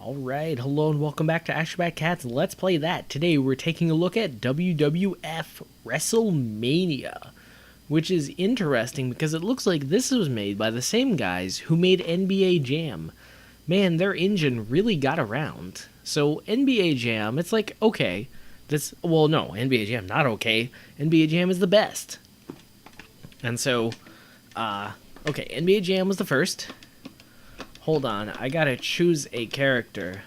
Alright, hello and welcome back to Ashgabat Cat's Let's Play That. Today we're taking a look at WWF WrestleMania, which is interesting because it looks like this was made by the same guys who made NBA Jam. Man, their engine really got around. So NBA Jam, it's like, okay, well no, NBA Jam not okay. NBA Jam is the best. And so, okay, NBA Jam was the first. Hold on, I gotta choose a character.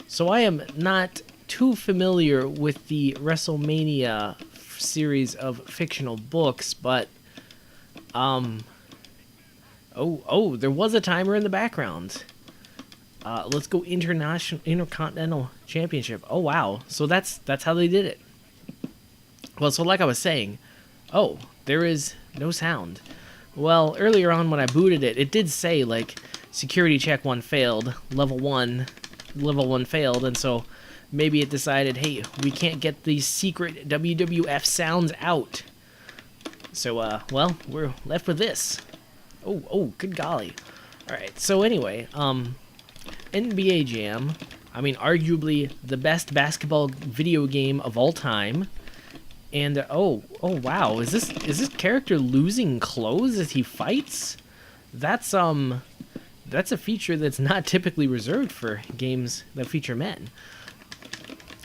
So I am not too familiar with the WrestleMania series of fictional books, but, oh, there was a timer in the background. Let's go Intercontinental Championship. Oh, wow. So that's how they did it. Well, so like I was saying, oh, there is no sound. Well, earlier on when I booted it, it did say, like, security check 1 failed, level 1 failed, and so maybe it decided, hey, we can't get these secret WWF sounds out. So, well, we're left with this. Oh, good golly. Alright, so anyway, NBA Jam, I mean, arguably the best basketball video game of all time. And oh wow, is this character losing clothes as he fights? That's a feature that's not typically reserved for games that feature men.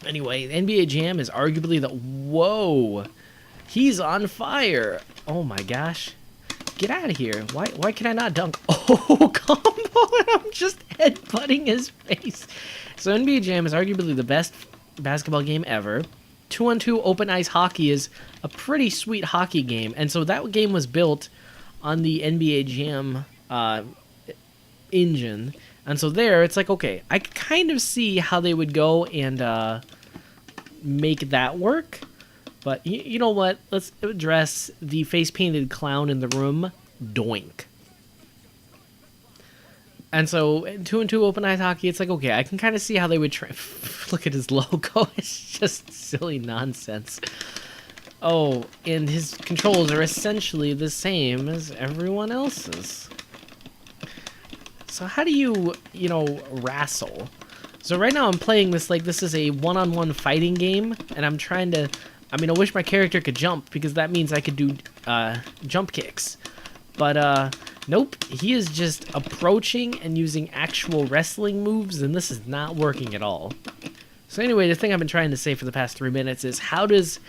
Anyway, NBA Jam is arguably whoa, he's on fire. Oh my gosh, get out of here! Why can I not dunk? Oh, combo! And I'm just headbutting his face. So NBA Jam is arguably the best basketball game ever. 2-on-2 open ice hockey is a pretty sweet hockey game, and so that game was built on the NBA Jam engine, and so there it's like, okay, I could kind of see how they would go and make that work, but you know what? Let's address the face-painted clown in the room. Doink. And so, 2-on-2 open ice hockey, it's like, okay, I can kind of see how they would try. Look at his logo. It's just silly nonsense. Oh, and his controls are essentially the same as everyone else's. So how do you wrestle? So right now I'm playing this like this is a one-on-one fighting game, and I'm trying to, I mean, I wish my character could jump, because that means I could do jump kicks. But, nope, he is just approaching and using actual wrestling moves, and this is not working at all. So anyway, the thing I've been trying to say for the past 3 minutes is, how does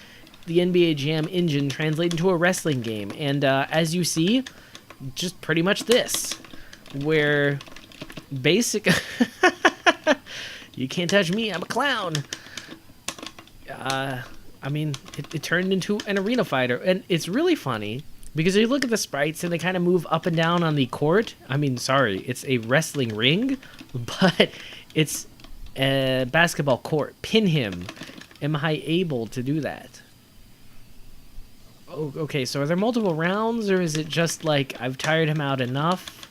the NBA Jam engine translate into a wrestling game? And as you see, just pretty much this, where basic... You can't touch me, I'm a clown. I mean, it turned into an arena fighter, and it's really funny, because you look at the sprites and they kind of move up and down on the court. I mean, sorry, it's a wrestling ring, but it's a basketball court. Pin him. Am I able to do that? Oh, okay, so are there multiple rounds, or is it just like I've tired him out enough?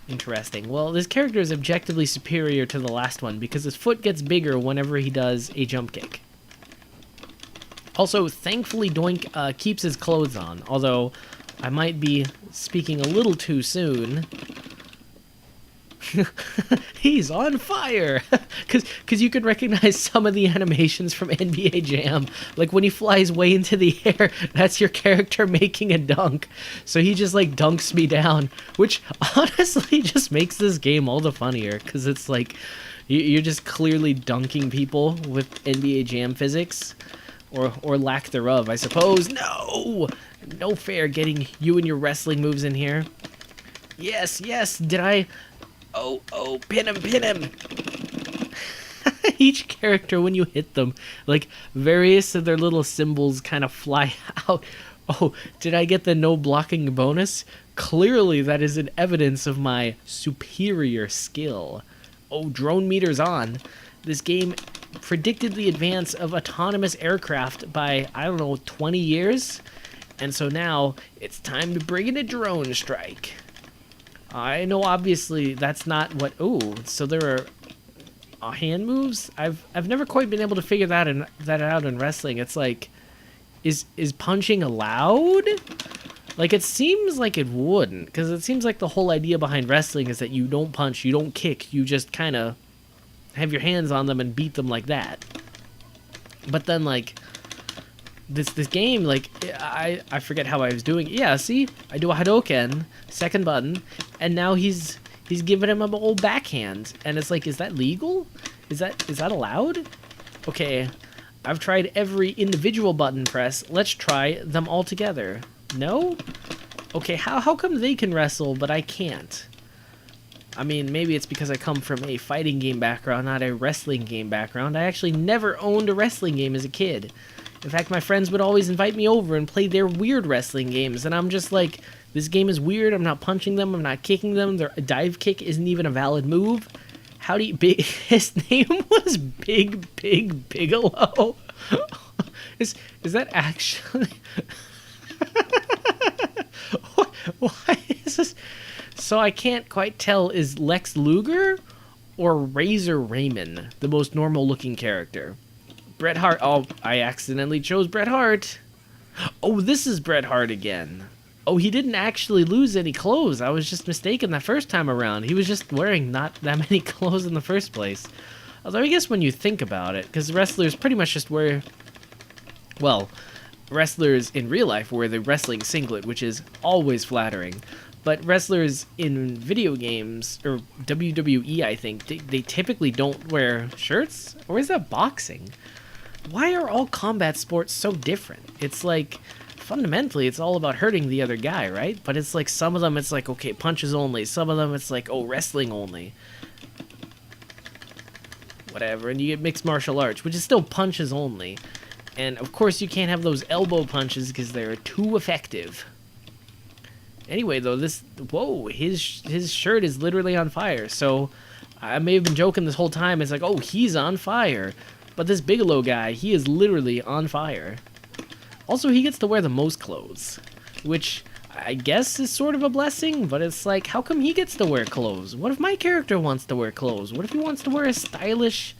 Interesting. Well, this character is objectively superior to the last one because his foot gets bigger whenever he does a jump kick. Also, thankfully, Doink keeps his clothes on, although I might be speaking a little too soon. He's on fire! Because you could recognize some of the animations from NBA Jam. Like when he flies way into the air, that's your character making a dunk. So he just like dunks me down, which honestly just makes this game all the funnier, because it's like you're just clearly dunking people with NBA Jam physics. Or lack thereof, I suppose. No! No fair getting you and your wrestling moves in here. Yes, did I... Oh, pin him! Each character, when you hit them, like, various of their little symbols kind of fly out. Oh, did I get the no blocking bonus? Clearly that is an evidence of my superior skill. Oh, drone meter's on. This game predicted the advance of autonomous aircraft by, I don't know, 20 years? And so now, it's time to bring in a drone strike. I know, obviously, that's not what... Ooh, so there are hand moves? I've never quite been able to figure that out in wrestling. It's like, is punching allowed? Like, it seems like it wouldn't, because it seems like the whole idea behind wrestling is that you don't punch, you don't kick, you just kind of have your hands on them and beat them like that. But then, like, this game, like, I forget how I was doing. Yeah, see? I do a Hadoken, second button, and now he's giving him an old backhand. And it's like, is that legal? Is that allowed? Okay, I've tried every individual button press. Let's try them all together. No? Okay, how come they can wrestle, but I can't? I mean, maybe it's because I come from a fighting game background, not a wrestling game background. I actually never owned a wrestling game as a kid. In fact, my friends would always invite me over and play their weird wrestling games, and I'm just like, this game is weird, I'm not punching them, I'm not kicking them, their dive kick isn't even a valid move. How do you... His name was Big Bigelow? Is that actually... Why is this? So I can't quite tell, is Lex Luger or Razor Raymond the most normal looking character? Bret Hart. Oh, I accidentally chose Bret Hart. Oh, this is Bret Hart again. Oh, he didn't actually lose any clothes. I was just mistaken that first time around. He was just wearing not that many clothes in the first place. Although I guess when you think about it, because wrestlers pretty much just wear... Well... Wrestlers in real life wear the wrestling singlet, which is always flattering. But wrestlers in video games, or WWE, I think, they typically don't wear shirts? Or is that boxing? Why are all combat sports so different? It's like, fundamentally, it's all about hurting the other guy, right? But it's like, some of them it's like, okay, punches only. Some of them it's like, oh, wrestling only. Whatever, and you get mixed martial arts, which is still punches only. And, of course, you can't have those elbow punches because they're too effective. Anyway, though, this... Whoa, his shirt is literally on fire. So, I may have been joking this whole time. It's like, oh, he's on fire. But this Bigelow guy, he is literally on fire. Also, he gets to wear the most clothes. Which, I guess, is sort of a blessing. But it's like, how come he gets to wear clothes? What if my character wants to wear clothes? What if he wants to wear a stylish,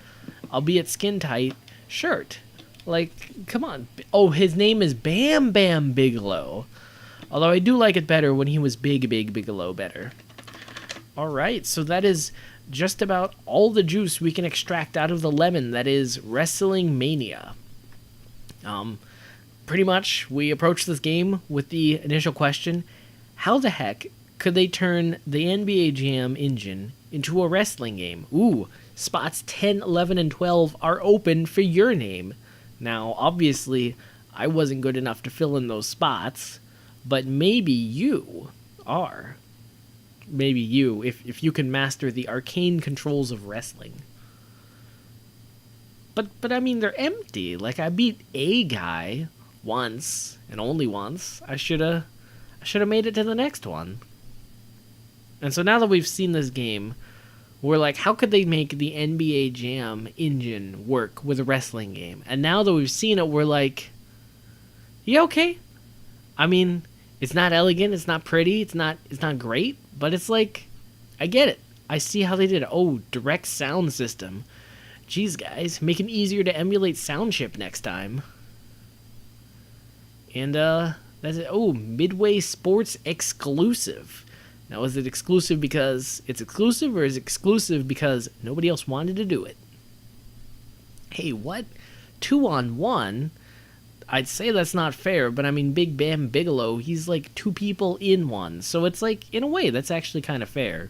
albeit skin-tight, shirt? Like, come on. Oh, his name is Bam Bam Bigelow. Although I do like it better when he was Big Bigelow better. Alright, so that is just about all the juice we can extract out of the lemon that is Wrestling Mania. Pretty much, we approached this game with the initial question, how the heck could they turn the NBA Jam engine into a wrestling game? Ooh, spots 10, 11, and 12 are open for your name. Now, obviously, I wasn't good enough to fill in those spots, but maybe you are. Maybe you, if you can master the arcane controls of wrestling. But I mean, they're empty. Like, I beat a guy once, and only once. I should have made it to the next one. And so now that we've seen this game, we're like, how could they make the NBA Jam engine work with a wrestling game? And now that we've seen it, we're like, yeah, okay. I mean, it's not elegant, it's not pretty, it's not great, but it's like, I get it. I see how they did it. Oh, direct sound system. Jeez, guys, make it easier to emulate Soundchip next time. And, that's it. Oh, Midway Sports exclusive. Now, is it exclusive because it's exclusive, or is it exclusive because nobody else wanted to do it? Hey, what? 2-on-1? I'd say that's not fair, but I mean, Big Bam Bigelow, he's like 2 people in one. So it's like, in a way, that's actually kind of fair.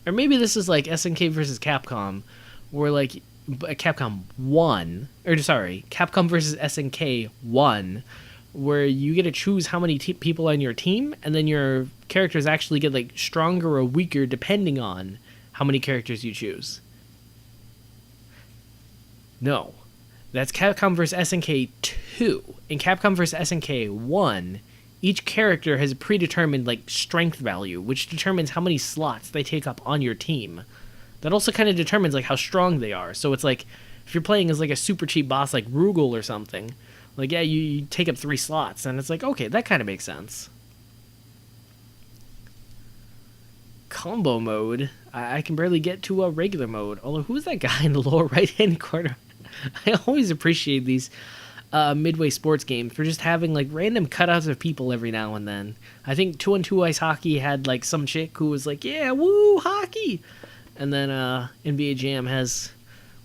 Or maybe this is like SNK versus Capcom, where like, Capcom versus SNK 1, where you get to choose how many people on your team, and then your characters actually get like stronger or weaker depending on how many characters you choose. No, that's Capcom vs. SNK 2. In Capcom vs. SNK 1, each character has a predetermined like strength value, which determines how many slots they take up on your team. That also kind of determines like how strong they are. So it's like, if you're playing as like a super cheap boss like Rugal or something, like, yeah, you take up 3 slots, and it's like, okay, that kind of makes sense. Combo mode, I can barely get to a regular mode. Although, who's that guy in the lower right-hand corner? I always appreciate these. Midway sports games for just having like random cutouts of people every now and then. I think 2-on-2 Ice Hockey had like some chick who was like, yeah, woo, hockey. And then NBA Jam has,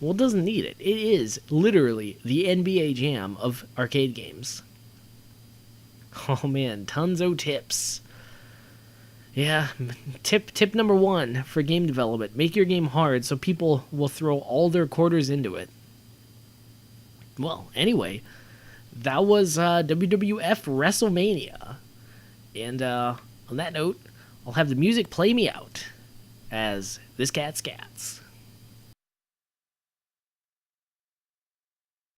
well, it doesn't need it. It is literally the NBA Jam of arcade games. Oh man, tons of tips. Yeah, tip number 1 for game development. Make your game hard so people will throw all their quarters into it. Well, anyway, that was WWF WrestleMania. And on that note, I'll have the music play me out as this cat scats.